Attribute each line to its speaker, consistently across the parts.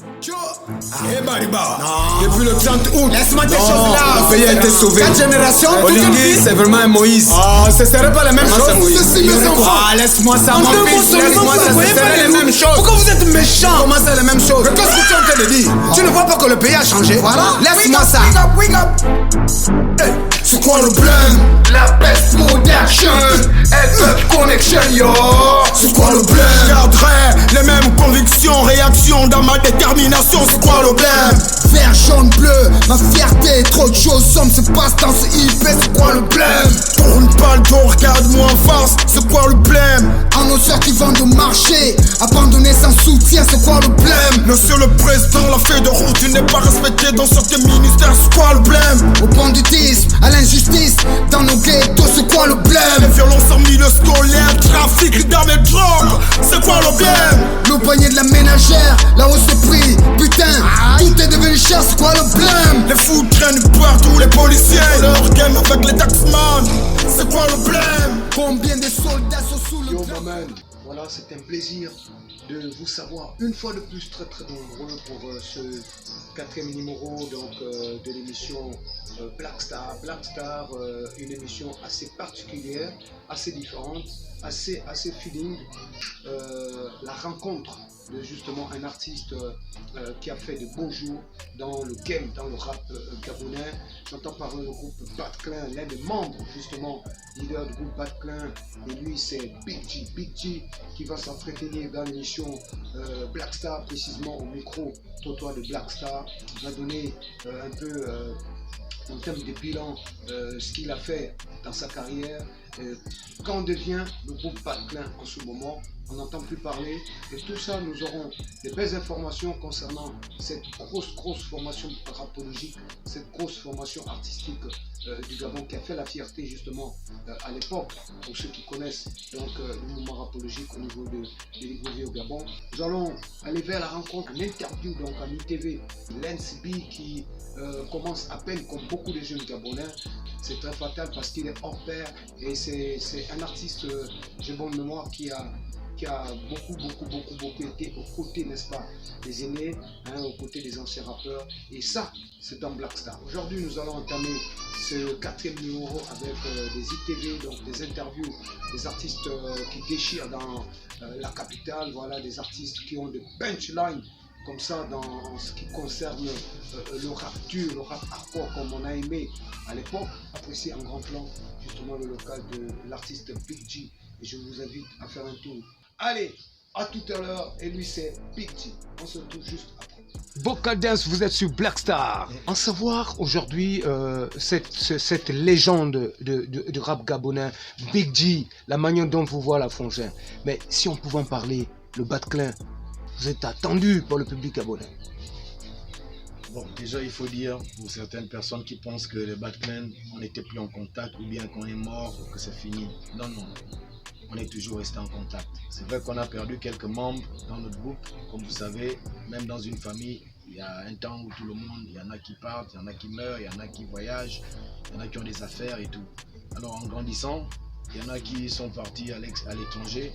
Speaker 1: Eh Bariba, depuis le 30 août,
Speaker 2: laisse-moi tes choses là.
Speaker 1: le pays a été sauvé.
Speaker 2: 4 générations,
Speaker 1: Olingi, c'est vraiment un Moïse.
Speaker 2: Ah, ce serait pas la même chose.
Speaker 1: Ceci, mes enfants.
Speaker 2: Ah, laisse-moi ça, mon fils. Laisse-moi ça, ce serait les mêmes choses.
Speaker 1: Pourquoi vous êtes méchants?
Speaker 2: Comment c'est la même chose?
Speaker 1: Qu'est-ce que tu es en train de dire?
Speaker 2: Tu ne vois pas que le pays a changé?
Speaker 1: Voilà.
Speaker 2: Laisse-moi ça.
Speaker 1: Wake up. Hey, c'est quoi le blême?
Speaker 2: La best production, FF Connection, yo.
Speaker 1: C'est quoi le blême? Garderai les mêmes convictions, réactions dans ma détermination. C'est quoi le blême?
Speaker 2: Vert, jaune, bleu, ma fierté, trop de choses sombres se passent dans ce IP, c'est quoi le blême?
Speaker 1: Tourne pas le dos, regarde-moi en face, c'est quoi le blême?
Speaker 2: En nos soeurs qui vendent au marché, abandonnés sans soutien, c'est quoi le blême?
Speaker 1: Monsieur le président, la feuille de route, tu n'es pas respecté dans certains ministères, c'est quoi le blême?
Speaker 2: Au banditisme, à l'injustice, dans nos ghettos, c'est quoi le blême?
Speaker 1: Les violences en milieu scolaire, trafic d'armes et drogues, c'est quoi le blême?
Speaker 2: Le panier de la ménagère, la hausse de prix, putain, tout est devenu cher, c'est quoi le blême?
Speaker 1: Les fous traînent partout, les policiers, leur game avec les taxman, c'est quoi le blême?
Speaker 2: Combien de soldats sont sous le
Speaker 3: Yo
Speaker 2: blême?
Speaker 3: maman, voilà, c'est un plaisir de vous savoir une fois de plus très nombreux pour ce 4e numéro donc, de l'émission Black Star. Black Star, une émission assez particulière, assez différente, assez feeling. La rencontre de justement un artiste qui a fait de beaux jours dans le game, dans le rap gabonais. J'entends parler du groupe Batclan, l'un des membres justement, leader du groupe Batclan, et lui c'est Big G qui va s'entretenir dans l'émission Black Star, précisément au micro trottoir de Black Star. Il va donner un peu en termes de bilan ce qu'il a fait dans sa carrière. Quand on devient le groupe Batclan en ce moment, on n'entend plus parler, et tout ça, nous aurons des belles informations concernant cette grosse formation rapologique, cette grosse formation artistique du Gabon qui a fait la fierté justement à l'époque, pour ceux qui connaissent donc le mouvement rapologique au niveau de l'Ivoire au Gabon. Nous allons aller vers la rencontre, l'interview donc en ITV, Lens B qui commence à peine comme beaucoup de jeunes Gabonais. C'est très fatal parce qu'il est hors pair et c'est un artiste, j'ai bonne mémoire, qui a beaucoup été aux côtés, n'est-ce pas, des aînés, aux côtés des anciens rappeurs. Et ça, c'est dans Black Star. Aujourd'hui, nous allons entamer ce 4e numéro avec des ITV, donc des interviews, des artistes qui déchirent dans la capitale, voilà, des artistes qui ont des punchlines comme ça dans ce qui concerne le rap dur, le rap hardcore comme on a aimé à l'époque, apprécier en grand plan justement le local de l'artiste Big G. Et je vous invite à faire un tour. Allez, à tout à l'heure, et lui c'est Big G. On se retrouve juste après.
Speaker 4: Vocal Dance, vous êtes sur Black Star. En savoir aujourd'hui cette légende de rap gabonais, Big G, la manière dont vous voyez la Frangin. Mais si on pouvait en parler, le Batclan, vous êtes attendu par le public gabonais.
Speaker 5: Bon, déjà il faut dire pour certaines personnes qui pensent que le Batclan, on n'était plus en contact ou bien qu'on est mort ou que c'est fini. Non, on est toujours resté en contact. C'est vrai qu'on a perdu quelques membres dans notre groupe. Comme vous savez, même dans une famille, il y a un temps où tout le monde, il y en a qui partent, il y en a qui meurent, il y en a qui voyagent, il y en a qui ont des affaires et tout. Alors en grandissant, il y en a qui sont partis à l'étranger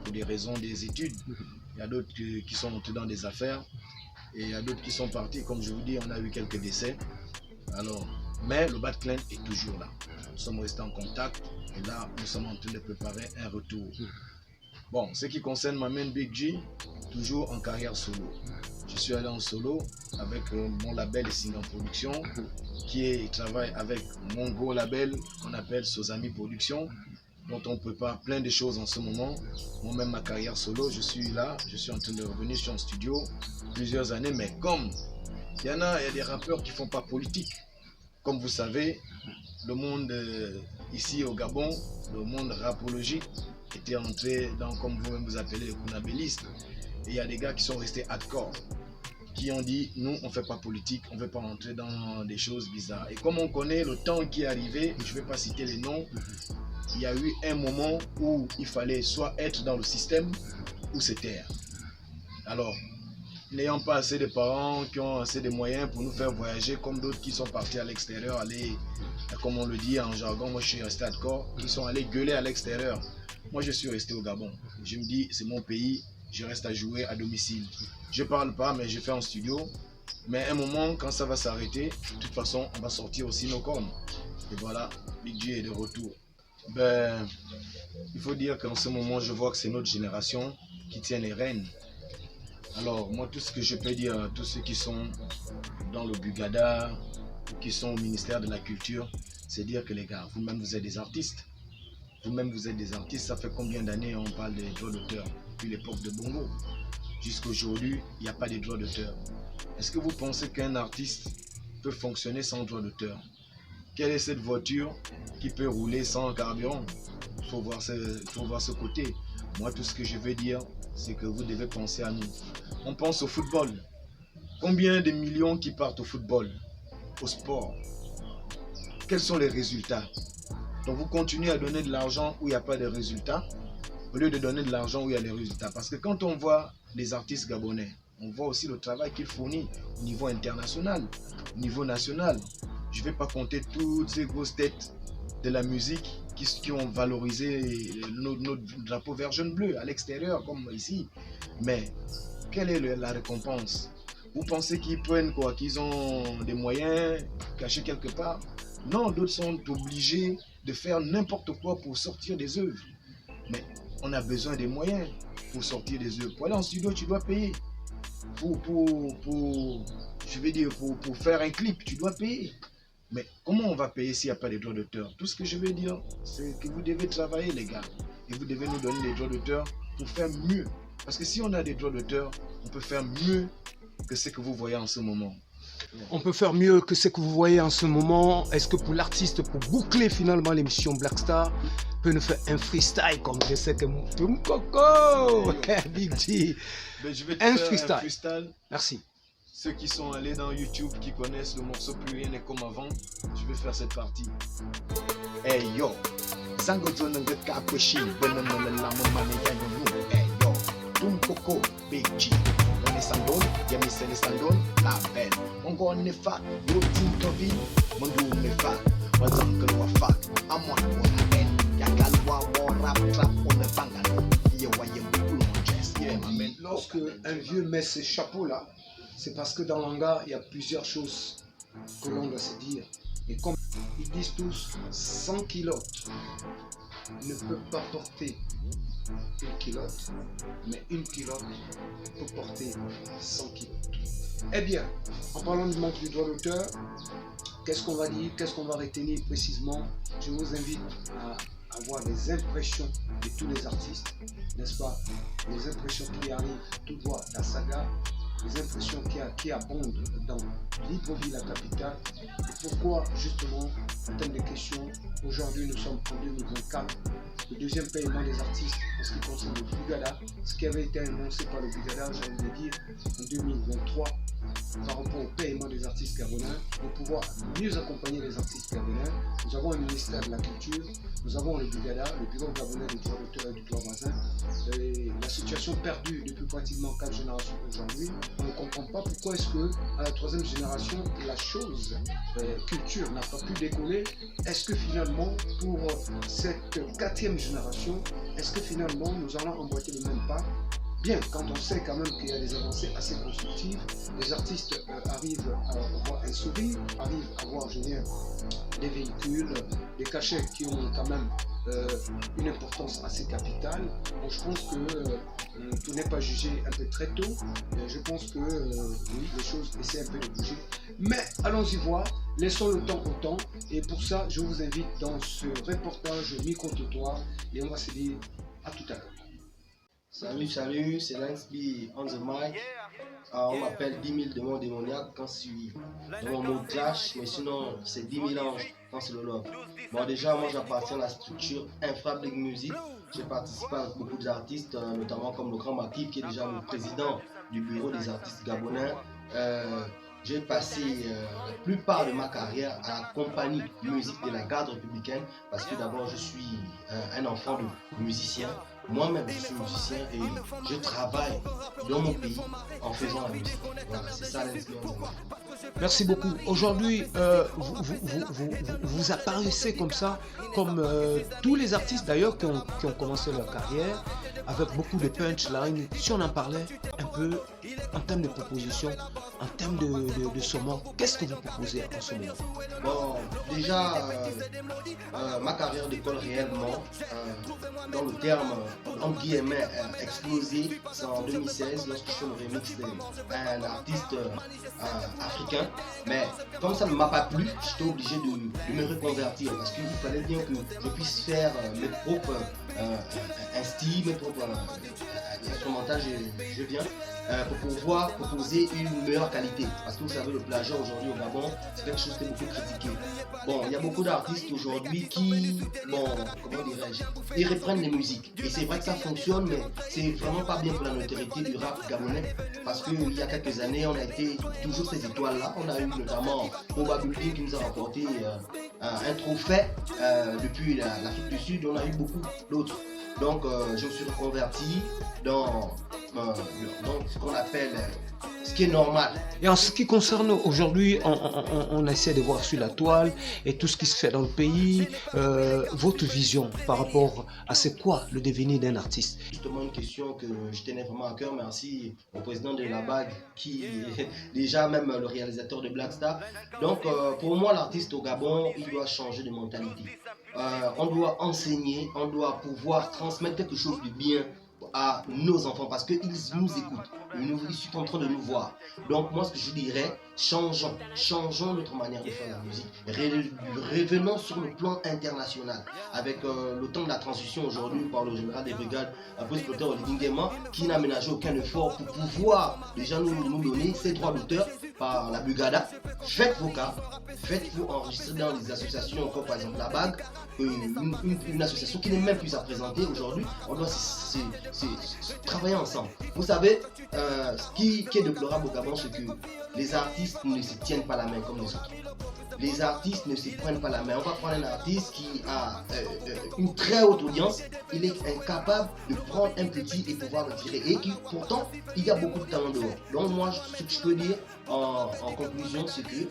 Speaker 5: pour des raisons des études. Il y a d'autres qui sont montés dans des affaires et il y a d'autres qui sont partis. Comme je vous dis, on a eu quelques décès. Alors, mais le Batclan est toujours là. Nous sommes restés en contact et là, nous sommes en train de préparer un retour. Bon, ce qui concerne ma main Big G, toujours en carrière solo. Je suis allé en solo avec mon label Singan Production qui travaille avec mon gros label qu'on appelle Sozami Production, dont on prépare plein de choses en ce moment. Moi-même, ma carrière solo, je suis là, je suis en train de revenir sur un studio plusieurs années, mais comme il y a des rappeurs qui ne font pas politique. Comme vous savez, le monde ici au Gabon, le monde rapologique était entré dans, comme vous-même vous appelez, les kunabélistes. Et il y a des gars qui sont restés hardcore, qui ont dit, nous, on ne fait pas politique, on ne veut pas rentrer dans des choses bizarres. Et comme on connaît le temps qui est arrivé, je ne vais pas citer les noms, il y a eu un moment où il fallait soit être dans le système ou se taire. Alors, n'ayant pas assez de parents qui ont assez de moyens pour nous faire voyager, comme d'autres qui sont partis à l'extérieur, aller, comme on le dit en jargon, moi je suis resté hardcore, qui sont allés gueuler à l'extérieur. Moi je suis resté au Gabon. Je me dis, c'est mon pays, je reste à jouer à domicile. Je parle pas, mais je fais en studio. Mais à un moment, quand ça va s'arrêter, de toute façon, on va sortir aussi nos cornes. Et voilà, Big G est de retour. Ben, il faut dire qu'en ce moment, je vois que c'est notre génération qui tient les rênes. Alors, moi, tout ce que je peux dire à tous ceux qui sont dans le Bugada, ou qui sont au ministère de la Culture, c'est dire que les gars, vous-même, vous êtes des artistes. Vous-même, vous êtes des artistes. Ça fait combien d'années on parle des droits d'auteur? Depuis l'époque de Bongo. Jusqu'à aujourd'hui, il n'y a pas de droits d'auteur. Est-ce que vous pensez qu'un artiste peut fonctionner sans droit d'auteur? Quelle est cette voiture qui peut rouler sans carburant? Il faut voir ce côté. Moi, tout ce que je veux dire, c'est que vous devez penser à nous. On pense au football. Combien de millions qui partent au football, au sport? Quels sont les résultats? Donc vous continuez à donner de l'argent où il n'y a pas de résultats, au lieu de donner de l'argent où il y a les résultats. Parce que quand on voit les artistes gabonais, on voit aussi le travail qu'ils fournissent au niveau international, au niveau national. Je ne vais pas compter toutes ces grosses têtes de la musique qui ont valorisé notre drapeau vert jaune bleu à l'extérieur, comme ici. Mais quelle est la récompense? Vous pensez qu'ils prennent quoi? Qu'ils ont des moyens cachés quelque part? Non, d'autres sont obligés de faire n'importe quoi pour sortir des œuvres. Mais on a besoin des moyens pour sortir des œuvres. Pour aller en studio, tu dois payer. Pour faire un clip, tu dois payer. Mais comment on va payer s'il n'y a pas de droits d'auteur? Tout ce que je veux dire, c'est que vous devez travailler, les gars. Et vous devez nous donner des droits d'auteur pour faire mieux. Parce que si on a des droits d'auteur, on peut faire mieux que ce que vous voyez en ce moment.
Speaker 4: On peut faire mieux que ce que vous voyez en ce moment. Est-ce que pour l'artiste, pour boucler finalement l'émission Black Star, peut nous faire un freestyle comme je sais que mon Coco, Big G.
Speaker 5: Ben, je vais te
Speaker 4: Un
Speaker 5: faire
Speaker 4: freestyle.
Speaker 5: un freestyle.
Speaker 4: Merci.
Speaker 5: Ceux qui sont allés dans YouTube, qui connaissent le morceau Plus rien n'est comme avant, je vais faire cette partie. Hey yo, Zangozo nanga kapeshi, benana la mama yanyu. Hey yo, Tum Coco, Big G. On est sandon, yami sene sandon, la belle. On go nefa, yo tintovi, mondu nefa. Wazangle wafa, amon wona ben. Yakalwa wa rap trap on ne bangano. Yewaye bulu jazz, yeah ma man.
Speaker 4: Lorsque un vieux met ses chapeaux là, c'est parce que dans l'anga, il y a plusieurs choses que l'on doit se dire. Et comme ils disent tous, 100 kilotes ne peut pas porter une culotte, mais une culotte peut porter 100 kilotes. Eh bien, en parlant du manque du droit d'auteur, qu'est-ce qu'on va dire, qu'est-ce qu'on va retenir précisément? Je vous invite à avoir des impressions de tous les artistes, n'est-ce pas? Les impressions qui arrivent tout droit de la saga, les impressions qui abondent dans Libreville, la capitale. Et pourquoi, justement, en termes de questions, aujourd'hui nous sommes en 2024, le deuxième paiement des artistes en ce qui concerne le Bugada, ce qui avait été annoncé par le Bugada, j'ai envie de dire, en 2023, par rapport au paiement des artistes gabonais, pour pouvoir mieux accompagner les artistes gabonais. Nous avons un ministère de la Culture, nous avons le Bugada, le Bureau gabonais du droit d'auteur et du droit voisin. La situation perdue depuis pratiquement 4 générations aujourd'hui, on ne comprend pas pourquoi est-ce que à la 3e génération, la chose, culture n'a pas pu décoller. Est-ce que finalement, pour cette 4e génération, est-ce que finalement nous allons emboîter le même pas? Bien, quand on sait quand même qu'il y a des avancées assez constructives, les artistes arrivent à avoir un sourire, arrivent à avoir, je veux dire, des véhicules, des cachets qui ont quand même une importance assez capitale. Donc je pense que tout n'est pas jugé un peu très tôt. Je pense que oui, les choses essaient un peu de bouger. Mais allons-y voir, laissons le temps au temps. Et pour ça, je vous invite dans ce reportage micro-trottoir et on va se dire à tout à l'heure.
Speaker 6: Salut, c'est Lansby on the mic. On m'appelle 10 000 démons démoniaques quand je suis dans mon mode clash, mais sinon c'est 10 000 anges quand c'est le love. Bon, déjà, moi j'appartiens à la structure Infrablic Music. J'ai participé à beaucoup d'artistes, notamment comme le Grand Makif qui est déjà le président du bureau des artistes gabonais. J'ai passé la plupart de ma carrière à la compagnie musique de la garde républicaine parce que d'abord je suis un enfant de musicien. moi-même je suis musicien et je travaille dans mon pays en faisant la musique. Voilà, c'est ça l'influence.
Speaker 4: Merci beaucoup. Aujourd'hui, vous apparaissez comme ça, comme tous les artistes d'ailleurs qui ont commencé leur carrière, avec beaucoup de punchline. Si on en parlait un peu en termes de propositions, en termes de saumon, qu'est-ce que vous proposez en ce moment?
Speaker 6: Bon, déjà, ma carrière décolle réellement dans le terme, entre guillemets, explosé, c'est en 2016 lorsque je fais le remix d'un artiste africain. Mais comme ça ne m'a pas plu, j'étais obligé de me reconvertir parce qu'il fallait bien que je puisse faire mes propres styles, mes propres instrumentages, je viens. Pour pouvoir proposer une meilleure qualité. Parce que vous savez, le plagiat aujourd'hui au Gabon, c'est quelque chose qui est beaucoup critiqué. Bon, il y a beaucoup d'artistes aujourd'hui qui, bon, comment dirais-je, ils reprennent les musiques. Et c'est vrai que ça fonctionne, mais c'est vraiment pas bien pour la notoriété du rap gabonais. Parce qu'il y a quelques années, on a été toujours ces étoiles-là. On a eu notamment Boba Building qui nous a rapporté un trophée depuis l'Afrique du Sud. On a eu beaucoup d'autres. Donc, je me suis reconverti dans ce qu'on appelle ce qui est normal.
Speaker 4: Et en ce qui concerne aujourd'hui, on essaie de voir sur la toile et tout ce qui se fait dans le pays, votre vision par rapport à c'est quoi le devenir d'un artiste?
Speaker 6: Justement une question que je tenais vraiment à cœur. Merci au président de la BAG qui est déjà même le réalisateur de Black Star. Donc pour moi l'artiste au Gabon, il doit changer de mentalité. On doit enseigner, on doit pouvoir transmettre quelque chose de bien à nos enfants parce qu'ils nous écoutent, ils sont en train de nous voir. Donc moi ce que je dirais, changeons notre manière de faire la musique, revenons sur le plan international avec le temps de la transition aujourd'hui par le général des brigades post-exploiteur Olivier Nguema qui n'a ménagé aucun effort pour pouvoir déjà nous donner ces droits d'auteur par la Bugada. Faites vos cas, faites-vous enregistrer dans des associations comme par exemple la BAG, une association qui n'est même plus à présenter aujourd'hui. On doit travailler ensemble. Vous savez, ce qui est déplorable au Gabon, c'est que les artistes ne se tiennent pas la main comme les autres. Les artistes ne se prennent pas la main. On va prendre un artiste qui a une très haute audience, il est incapable de prendre un petit et pouvoir le tirer. Et qui, pourtant, il y a beaucoup de talent dehors. Donc moi, ce que je peux dire en conclusion, c'est que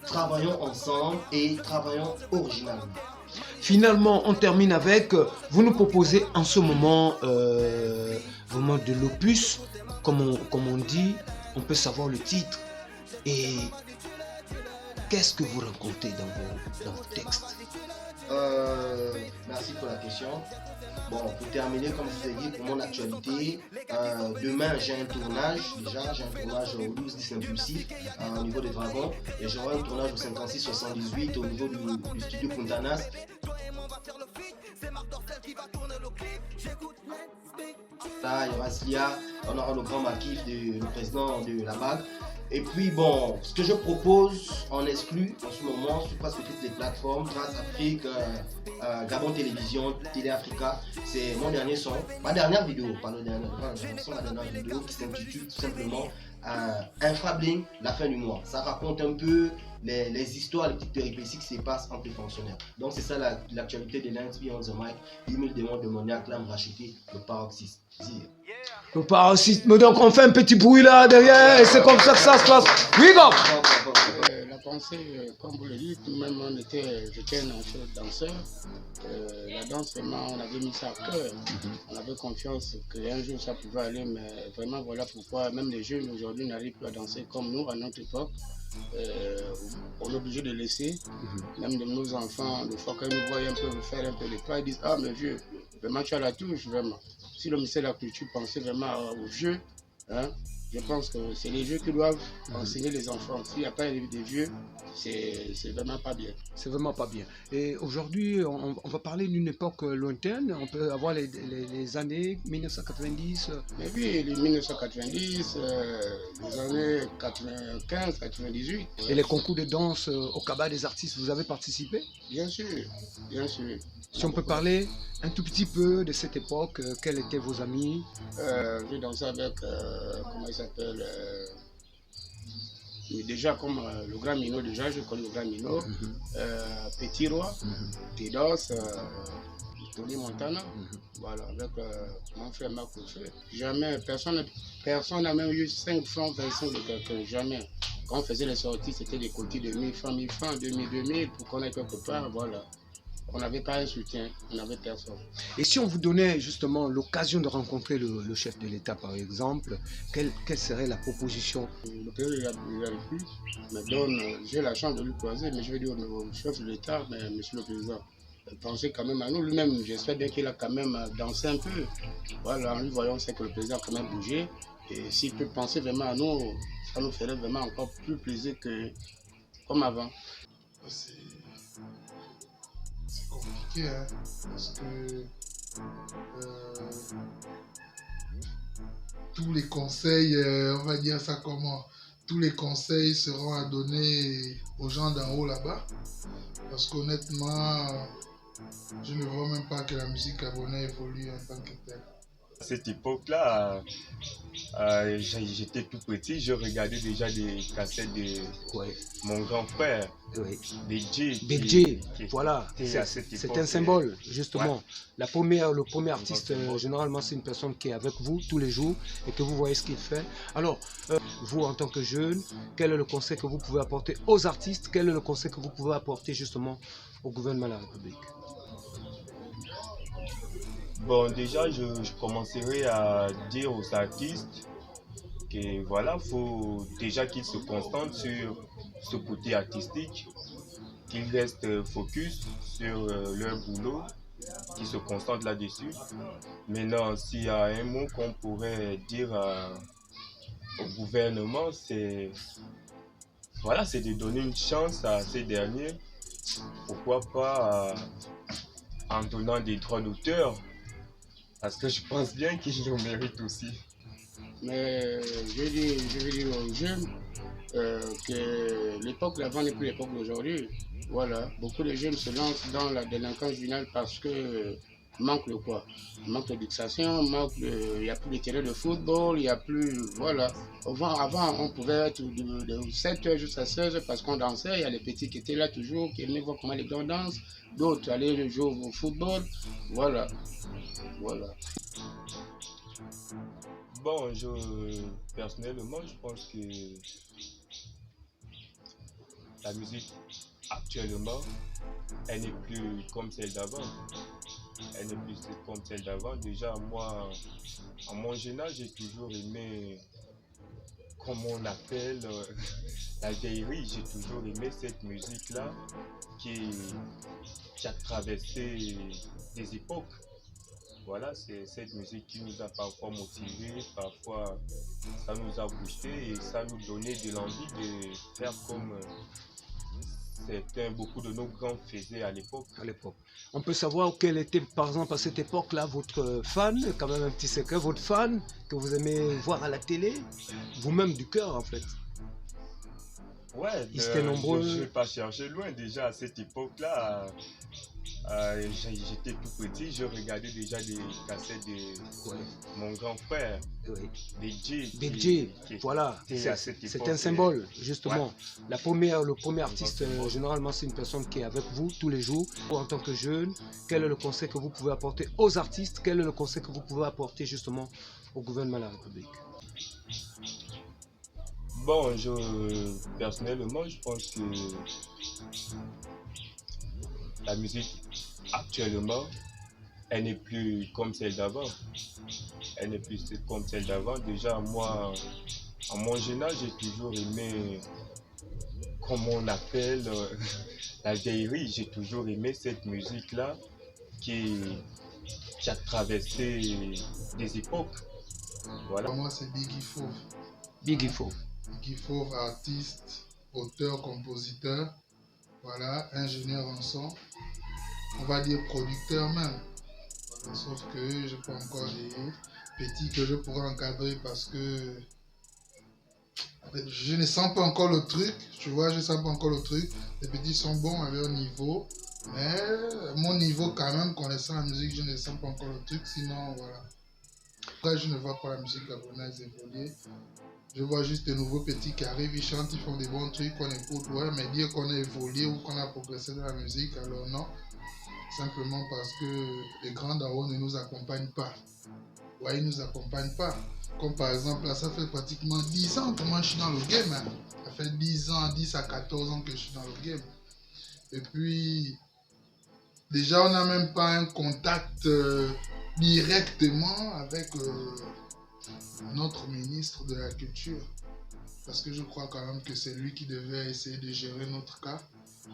Speaker 6: travaillons ensemble et travaillons originalement.
Speaker 4: Finalement, on termine avec, vous nous proposez en ce moment vraiment de l'opus, comme on dit, on peut savoir le titre. Et qu'est-ce que vous racontez dans vos textes?
Speaker 6: Merci pour la question. Bon, pour terminer, comme je vous ai dit, pour mon actualité, demain j'ai un tournage, j'ai un tournage au 12-10 Impulsif au niveau des Dragons et j'aurai un tournage au 56-78 au niveau du studio Puntanas. Là, il y aura Slia, on aura le grand maquis du président de la BAG. Et puis bon, ce que je propose en exclu en ce moment sur presque toutes les plateformes, Trace Afrique, Gabon Télévision, Télé Africa, c'est mon dernier son, ma dernière vidéo, pas le dernier, ma dernière vidéo qui s'intitule tout simplement Infrabling, la fin du mois. Ça raconte un peu les histoires, les petites péripéties qui se passent entre les fonctionnaires. Donc c'est ça l'actualité de Lance B on the mic, 10 000 démons démoniaques, l'âme rachetée, le paroxysme.
Speaker 4: Le paroxysme, donc on fait un petit bruit là derrière et c'est comme ça que ça se passe. Oui, go!
Speaker 7: La pensée, comme vous le dites, nous-mêmes j'étais un danseur. La danse, vraiment, on avait mis ça à cœur. On avait confiance qu'un jour ça pouvait aller, mais vraiment voilà pourquoi même les jeunes aujourd'hui n'arrivent plus à danser comme nous à notre époque. On est obligé de laisser, même de nos enfants, des fois quand ils nous voient un peu faire un peu de pas, ils disent ah mais vieux, vraiment tu as la touche vraiment. Si le ministère de la Culture pensait vraiment aux vieux, hein, je pense que c'est les vieux qui doivent enseigner les enfants. S'il n'y a pas des vieux, c'est vraiment pas bien.
Speaker 4: C'est vraiment pas bien. Et aujourd'hui, on va parler d'une époque lointaine. On peut avoir les années 1990.
Speaker 7: Mais oui, les 1990, les années 95, 98.
Speaker 4: Et les concours de danse au cabas des artistes, vous avez participé?
Speaker 7: Bien sûr, bien sûr.
Speaker 4: Si on peut parler un tout petit peu de cette époque, quels étaient vos amis?
Speaker 7: J'ai dansé avec, comment il s'appelle, déjà comme le Grand Mino, déjà je connais le Grand Mino, Petit Roi, Tédos, Tony Montana, voilà, avec mon frère Marc Lefebvre. Jamais, personne n'a même eu 5 francs 25 de quelqu'un, jamais. Quand on faisait les sorties, c'était des quotas de 1000 francs, 2000, pour qu'on aille quelque part, voilà. On n'avait pas un soutien, on n'avait personne.
Speaker 4: Et si on vous donnait justement l'occasion de rencontrer le chef de l'État, par exemple, quelle serait la proposition?
Speaker 7: Le président de la République me donne, j'ai la chance de lui croiser, mais je vais dire au chef de l'État, mais monsieur le président, pensez quand même à nous. Lui-même, j'espère bien qu'il a quand même dansé un peu. Voilà, en lui voyant, c'est que le président a quand même bougé. Et s'il peut penser vraiment à nous, ça nous ferait vraiment encore plus plaisir que comme avant.
Speaker 8: C'est compliqué, hein, parce que tous les conseils, on va dire ça comment, tous les conseils seront à donner aux gens d'en haut là-bas, parce qu'honnêtement, je ne vois même pas que la musique gabonaise évolue en tant que telle.
Speaker 9: À cette époque-là, j'étais tout petit, je regardais déjà des cassettes de mon grand frère, Big
Speaker 4: J. Voilà, c'est un symbole, justement.
Speaker 9: Ouais.
Speaker 4: Le premier artiste, généralement, c'est une personne qui est avec vous tous les jours et que vous voyez ce qu'il fait. Alors, vous, en tant que jeune, quel est le conseil que vous pouvez apporter aux artistes? Quel est le conseil que vous pouvez apporter, justement, au gouvernement de la République?
Speaker 9: Bon, déjà, je commencerai à dire aux artistes que voilà, faut déjà qu'ils se concentrent sur ce côté artistique, qu'ils restent focus sur leur boulot, qu'ils se concentrent là-dessus. Maintenant, s'il y a un mot qu'on pourrait dire au gouvernement, c'est voilà, c'est de donner une chance à ces derniers. Pourquoi pas en donnant des droits d'auteur? Parce que je pense bien qu'ils le méritent aussi.
Speaker 7: Mais je veux dire aux jeunes que l'époque d'avant n'est plus l'époque d'aujourd'hui. Voilà, beaucoup de jeunes se lancent dans la délinquance juvénile parce que manque de quoi? Manque d'éducation, il n'y a plus de terrain de football, il n'y a plus, voilà. Avant, on pouvait être de 7h jusqu'à 16h parce qu'on dansait, il y a les petits qui étaient là toujours, qui aimaient voir comment les grands dansent, d'autres allaient jouer au football, voilà. Voilà.
Speaker 9: Bon, personnellement, je pense que la musique actuellement, elle n'est plus comme celle d'avant. Elle n'est plus comme celle d'avant. Déjà, moi, à mon jeune âge, j'ai toujours aimé, comme on appelle, la vieillerie. J'ai toujours aimé cette musique-là qui a traversé des époques. Voilà, c'est cette musique qui nous a parfois motivés, parfois ça nous a boosté et ça nous donnait de l'envie de faire comme beaucoup de nos grands faisaient à l'époque.
Speaker 4: On peut savoir quel était, par exemple, à cette époque-là, votre fan, quand même un petit secret, votre fan que vous aimez voir à la télé, vous-même du cœur en fait.
Speaker 9: Ouais,
Speaker 4: ils étaient nombreux.
Speaker 9: Je ne vais pas chercher loin déjà à cette époque-là. J'étais tout petit, je regardais déjà des cassettes de mon grand frère, Big J.
Speaker 4: Voilà, c'est un symbole, justement. Le premier artiste, généralement, c'est une personne qui est avec vous tous les jours. En tant que jeune, quel est le conseil que vous pouvez apporter aux artistes? Quel est le conseil que vous pouvez apporter, justement, au gouvernement de la République?
Speaker 9: Bon, personnellement, je pense que la musique actuellement, elle n'est plus comme celle d'avant. Elle n'est plus comme celle d'avant. Déjà, moi, à mon jeune âge, j'ai toujours aimé, comme on appelle, la vieillerie. J'ai toujours aimé cette musique-là qui a traversé des époques. Voilà.
Speaker 8: Pour moi, c'est Biggie Fauve.
Speaker 4: Biggie Fauve.
Speaker 8: Biggie Fauve, artiste, auteur, compositeur, voilà, ingénieur en son, on va dire producteur même. Voilà, sauf que je n'ai pas encore des petits que je pourrais encadrer parce que je ne sens pas encore le truc, tu vois, je ne sens pas encore le truc. Les petits sont bons à leur niveau, mais mon niveau quand même, connaissant la musique, je ne sens pas encore le truc, sinon voilà. Après, je ne vois pas la musique gabonaise évoluer. Je vois juste de nouveaux petits qui arrivent, ils chantent, ils font des bons trucs qu'on écoute, ouais, mais dire qu'on a évolué ou qu'on a progressé dans la musique, alors non. simplement parce que les grands darons ne nous accompagnent pas. Ouais, ils ne nous accompagnent pas. Comme par exemple, là, ça fait pratiquement 10 ans que moi je suis dans le game. Hein. Ça fait 10 ans, 10 à 14 ans que je suis dans le game. Et puis, déjà, on n'a même pas un contact directement avec notre ministre de la Culture. Parce que je crois quand même que c'est lui qui devait essayer de gérer notre cas.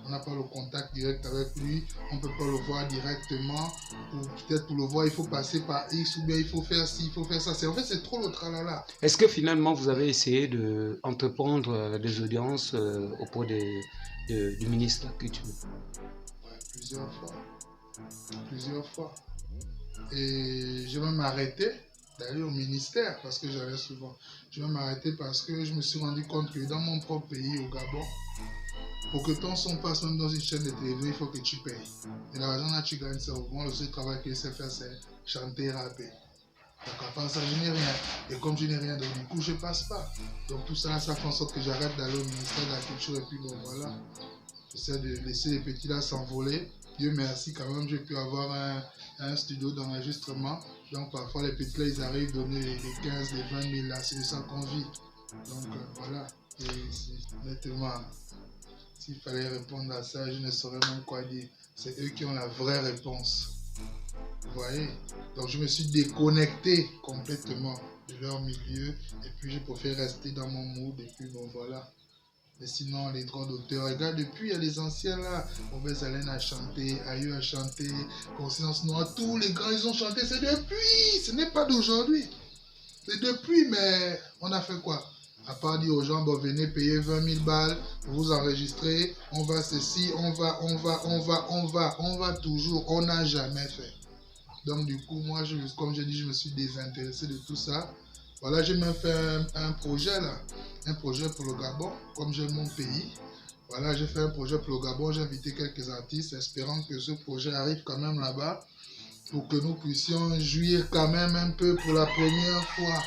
Speaker 8: On n'a pas le contact direct avec lui, on ne peut pas le voir directement. Peut-être pour le voir, il faut passer par X ou bien il faut faire ci, il faut faire ça. En fait, c'est trop le tralala.
Speaker 4: Est-ce que finalement, vous avez essayé d'entreprendre des audiences auprès du ministre de la Culture?
Speaker 8: Ouais, plusieurs fois. Plusieurs fois. Et je vais m'arrêter d'aller au ministère parce que j'allais souvent. Je vais m'arrêter parce que je me suis rendu compte que dans mon propre pays, au Gabon, pour que ton son passe même dans une chaîne de télévision, il faut que tu payes. Et l'argent là, tu gagnes ça. Moi, le seul travail que je sais faire, c'est chanter et rapper. Donc à part ça, je n'ai rien. Et comme je n'ai rien, donc du coup, je passe pas. Donc tout ça, ça fait en sorte que j'arrête d'aller au ministère de la Culture. Et puis bon, voilà. J'essaie de laisser les petits là s'envoler. Dieu merci, quand même, j'ai pu avoir un studio d'enregistrement. Donc parfois, les petits là, ils arrivent à donner les 15, les 20 000 là. C'est de ça qu'on vit. Donc voilà. Et honnêtement, s'il fallait répondre à ça, je ne saurais même quoi dire. C'est eux qui ont la vraie réponse. Vous voyez? Donc je me suis déconnecté complètement de leur milieu. Et puis je préfère rester dans mon mood. Et puis bon, voilà. Mais sinon, les droits d'auteur, regarde, depuis, il y a les anciens là. Mauvaise Haleine a chanté, Aïeux a chanté, Conscience Noire, tous les grands, ils ont chanté. C'est depuis, ce n'est pas d'aujourd'hui. C'est depuis, mais on a fait quoi? À part dire aux gens, bon, venez payer 20 000 balles, vous enregistrez, on va ceci, on va toujours, on n'a jamais fait. Donc du coup, moi, comme je dis, je me suis désintéressé de tout ça. Voilà, j'ai même fait un projet là, un projet pour le Gabon, comme j'aime mon pays. Voilà, j'ai fait un projet pour le Gabon, j'ai invité quelques artistes, espérant que ce projet arrive quand même là-bas, pour que nous puissions jouir quand même un peu pour la première fois.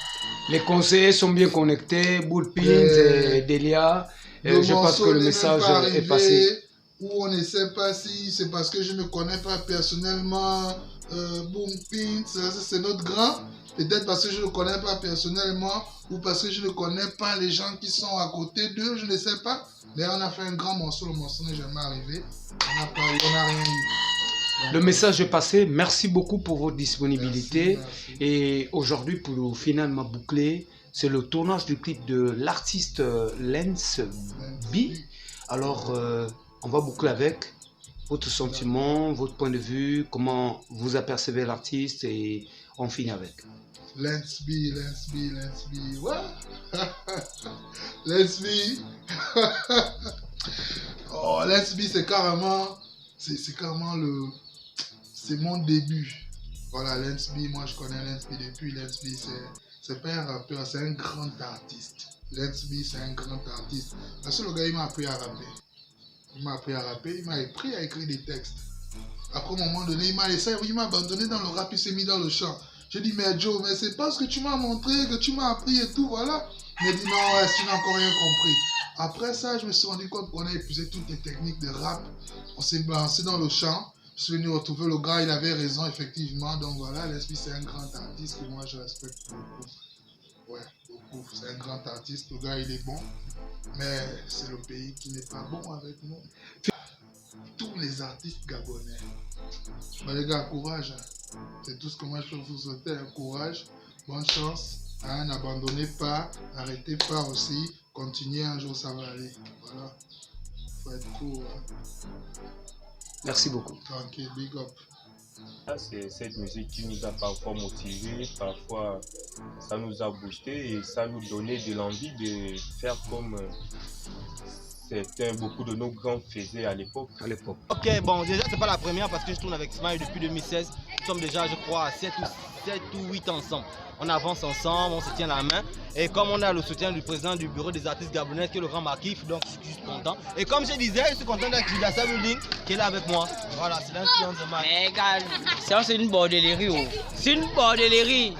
Speaker 4: Les conseillers sont bien connectés, Bullpins et Delia. Je pense que le message est passé.
Speaker 8: Ou on ne sait pas si c'est parce que je ne connais pas personnellement Bullpins, c'est notre grand. Peut-être parce que je ne le connais pas personnellement ou parce que je ne connais pas les gens qui sont à côté d'eux, je ne sais pas. Mais on a fait un grand morceau, le morceau n'est jamais arrivé. On n'a rien eu.
Speaker 4: Le message est passé. Merci beaucoup pour votre disponibilité. Merci. Et aujourd'hui, pour finalement boucler, c'est le tournage du clip de l'artiste Lens B. Alors, on va boucler avec votre sentiment, votre point de vue, comment vous apercevez l'artiste et on finit avec.
Speaker 8: Lens B, what? Lens B. Oh, Lens B, c'est carrément c'est mon début. Voilà, Lens B, moi je connais Lens B depuis. Lens B, c'est pas un rappeur, c'est un grand artiste. Lens B, c'est un grand artiste. Parce que le gars, il m'a appris à rapper. Il m'a appris à écrire des textes. Après, à un moment donné, il m'a abandonné dans le rap, il s'est mis dans le chant. J'ai dit, mais Joe, mais c'est pas ce que tu m'as montré, que tu m'as appris et tout, voilà. Il m'a dit, non, ouais, tu n'as encore rien compris. Après ça, je me suis rendu compte qu'on a épuisé toutes les techniques de rap. On s'est balancé dans le chant. Je suis venu retrouver le gars, il avait raison, effectivement. Donc voilà, Lens B, c'est un grand artiste que moi, je respecte beaucoup. Ouais, beaucoup. C'est un grand artiste, le gars, il est bon. Mais c'est le pays qui n'est pas bon avec nous. Tous les artistes gabonais. Mais les gars, courage. C'est tout ce que moi je peux vous souhaiter. Courage, bonne chance. N'abandonnez pas, n'arrêtez pas aussi. Continuez, un jour ça va aller. Voilà. Faut être cool.
Speaker 4: Merci beaucoup.
Speaker 8: Tranquille, big up.
Speaker 9: C'est cette musique qui nous a parfois motivés, parfois ça nous a boosté et ça nous donnait de l'envie de faire comme beaucoup de nos grands faisaient à l'époque.
Speaker 6: Ok, bon, déjà c'est pas la première parce que je tourne avec Smile depuis 2016. Nous sommes déjà, je crois, 7 ou 8 ensemble. On avance ensemble, on se tient la main. Et comme on a le soutien du président du bureau des artistes gabonais, qui est le grand Markif, donc je suis juste content. Et comme je disais, je suis content d'être Julia Samuling qui est là avec moi. Voilà, c'est l'influence de Mike.
Speaker 10: Mais gars, ça c'est une bordellerie. Oh. C'est une bordellerie.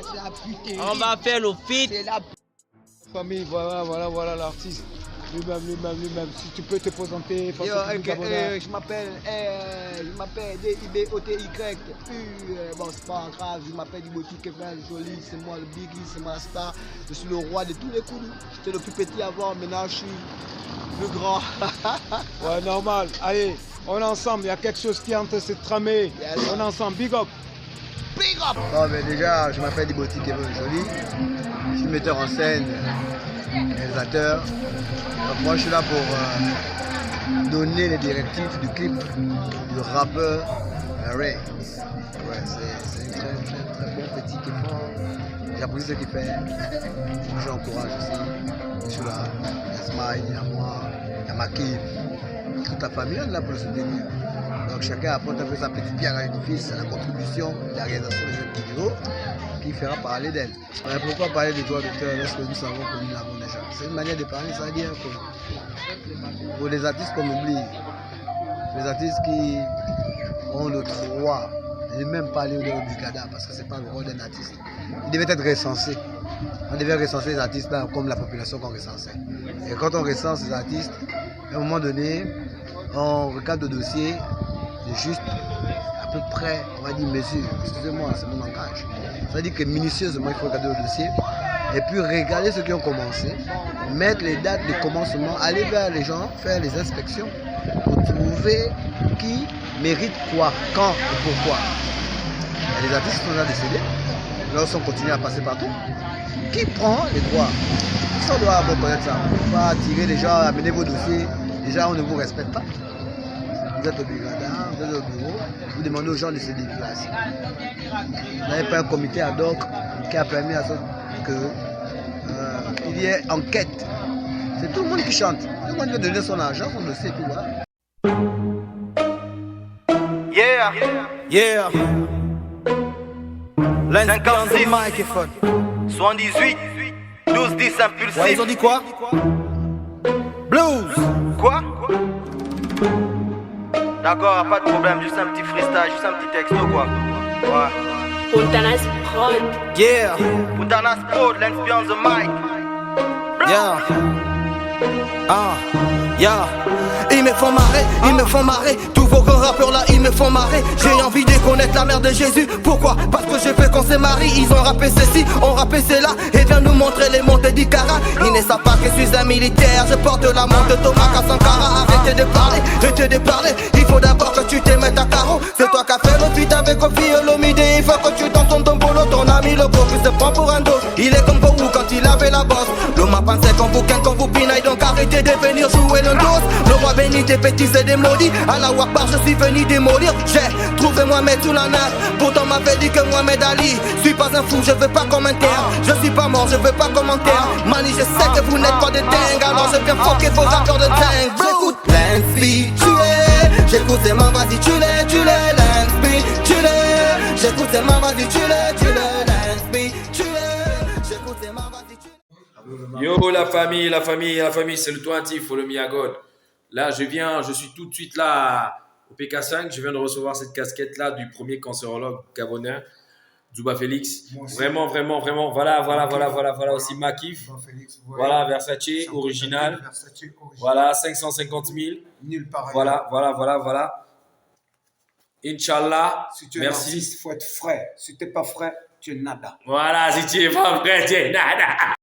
Speaker 10: On va faire le feat.
Speaker 4: famille, voilà l'artiste. Lui-même. Si tu peux te présenter.
Speaker 10: Je m'appelle DIBOTY. Bon, c'est pas grave, je m'appelle Diboti Kevin Jolie, c'est moi le Biggie, c'est ma star. Je suis le roi de tous les coups. J'étais le plus petit avant, maintenant je suis le grand.
Speaker 4: Ouais, normal. Allez, on est ensemble, il y a quelque chose qui est en train de se tramer.
Speaker 10: Yes.
Speaker 4: On est ensemble, big up.
Speaker 10: Big up!
Speaker 11: Bon, ben déjà, je m'appelle Diboti Kevin Jolie. Je suis metteur en scène, réalisateur. Donc moi, je suis là pour donner les directives du clip du rappeur Ray. Ouais, c'est un très bon petit qui fort. J'apprécie ce qu'il fait. J'encourage aussi. Je suis là. Il y a Smile, il y a moi, il y a Makif. Toute la famille est là pour le soutenir. Donc chacun apporte un peu sa petite pierre à l'édifice, à la contribution, la réalisation de cette vidéo qui fera parler d'elle. Pourquoi parler de droits d'auteur lorsque nous savons que nous l'avons déjà? C'est une manière de parler, ça veut dire que pour les artistes qu'on oublie, les artistes qui ont le droit de même parler de l'obligada parce que c'est pas le rôle d'un artiste. Il devait être recensé. On devait recenser les artistes là comme la population qu'on recensait. Et quand on recense les artistes, à un moment donné, on regarde le dossier de juste à peu près, on va dire mesure. Excusez-moi, c'est mon langage. Ça veut dire que minutieusement, il faut regarder le dossier et puis regarder ceux qui ont commencé, mettre les dates de commencement, aller vers les gens, faire les inspections pour trouver qui mérite quoi, quand et pourquoi. Et les artistes sont déjà décédés, lorsqu'on continue à passer partout. Qui prend les droits? Ça doit avoir connaître ça. Il faut pas attirer les gens, amener vos dossiers. Déjà, on ne vous respecte pas. Vous êtes au Bigada, vous êtes au bureau, vous demandez aux gens de se déplacer. Vous n'avez pas un comité ad hoc qui a permis à ce qu'il y ait enquête. C'est tout le monde qui chante. Tout le monde veut donner son argent, son dossier, et puis voilà.
Speaker 12: Yeah. L'56 microphone. 78, 12, 10 impulsif. Ouais, ils ont dit quoi? Blues. Quoi? D'accord, pas de problème, juste un petit freestyle, juste un petit texto quoi. Ouais.
Speaker 13: Puntanas Prod.
Speaker 12: Yeah. Puntanas Prod, Lens Beyond the mic. Yeah. Yeah. Ils me font marrer, tous vos grands rappeurs là, ils me font marrer. J'ai envie de connaître la mère de Jésus. Pourquoi? Parce que j'ai fait qu'on s'est marié. Ils ont rappé ceci, on rappé cela, et viennent nous montrer les montées d'Ikara. Ils ne savent pas que je suis un militaire. Je porte la montre de Thomas Sankara. Arrêtez de parler, il faut d'abord que tu te mettes à carreau. C'est toi qui as fait le feat avec Kofi Olomide. Il faut que tu danses ton tombolo, ton ami loco qui se prend pour un dos. Il est comme Bourou quand il avait la bosse. L'homme a pensé qu'on vous pinaille, donc arrêtez de venir jouer le dos. Le roi béni des petits et des maudits. À la Wakbar je suis venu démolir. J'ai trouvé Mohamed sous la nappe. Pourtant m'avait dit que Mohamed Ali. Suis pas un fou, je veux pas commentaire. Je suis pas mort, je veux pas commentaire. Mani, je sais que vous n'êtes pas des dingues. Alors je viens foquer vos rappeurs de dingue. J'écoute Lensby, tu l'es. J'écoute seulement, vas-y, tu l'es. Lensby, tu l'es. J'écoute seulement, vas-y, tu l'es. Lensby, tu l'es. J'écoute seulement, vas-y, tu l'es.
Speaker 14: Yo la famille, c'est le 20, follow me à God. Là, je suis tout de suite là au PK5. Je viens de recevoir cette casquette-là du premier cancérologue gabonais, Zouba Félix. Vraiment. Voilà aussi Makif. Voilà, Versace, original. Voilà, 550 000.
Speaker 15: Nulle part.
Speaker 14: Voilà. Inch'Allah.
Speaker 15: Si tu es
Speaker 14: merci.
Speaker 15: artiste, il faut être frais. Si tu n'es pas frais, tu es nada.
Speaker 14: Voilà, si tu n'es pas frais, tu es nada.